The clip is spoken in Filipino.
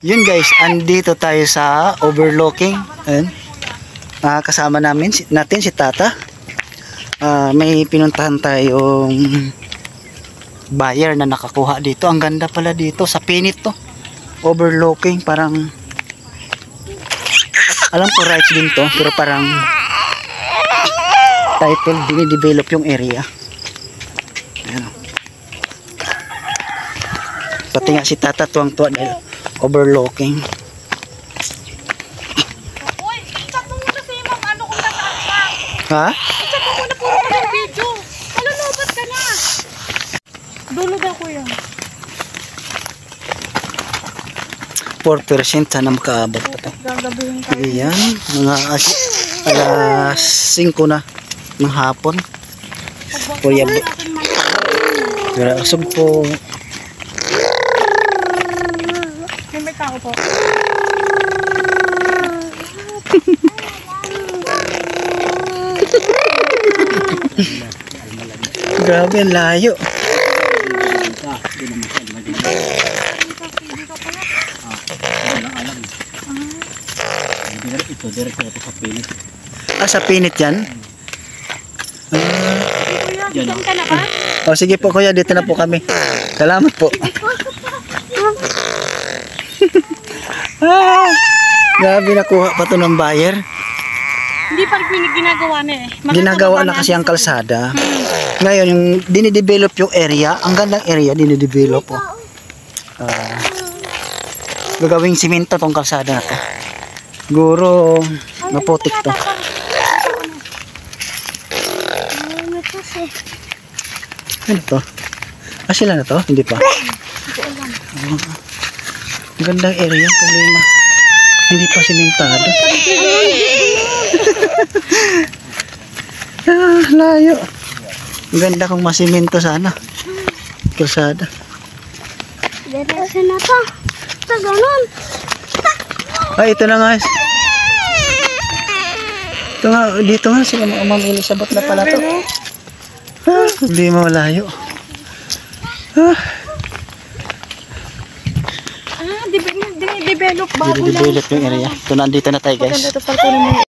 Yun guys, andito tayo sa overlooking. Ayun. Kasama natin si Tata. May pinuntahan tayong buyer na nakakuha dito. Ang ganda pala dito sa pinit to. Overlooking, parang alam ko rights din to, pero parang title, dinidevelop yung area. Ayan. Pati nga si Tata tuwang-tuwa dahil overlooking. Uy, chat mo muna si Ma'am, ano kung nasaan ka? Ha? Chat mo muna puro ka ng video. Malulubat ka na. Dulo daw kuya. 4% sana makaabot pa to. Gagabihin ka. Ayan, mga alas 5 na ng hapon. Kuya bo. Pero usog po. May tao po. Grabe, ang layo. Ito, diretso ito sa pinit. Sa pinit yan? Kuya, diyan ka na ba? O sige po kuya, dito na po kami. Salamat po. Grabe, nakuha pa to ng buyer. Hindi pa rin ginagawa na eh. Ginagawa na kasi ang kalsada. Ngayon, yung dinidevelop yung area, ang gandang area, dinidevelop po. Gagawing simento tong kalsada na to. Siguro, maputik to. Ano to? Sila na to? Hindi pa. Ang gandang area, problema. Hindi pa simentado. Layo. Ang ganda kung masimento sana. Kalsada. Diretso na to. Ito ganun. Ay, ito na nga. Ito nga, dito nga si Ma'am Elizabeth na pala to. Hindi mo malayo. Develop bago lang. Dinidevelop yung area. Ito, nandito na tayo guys. Maganda ito pala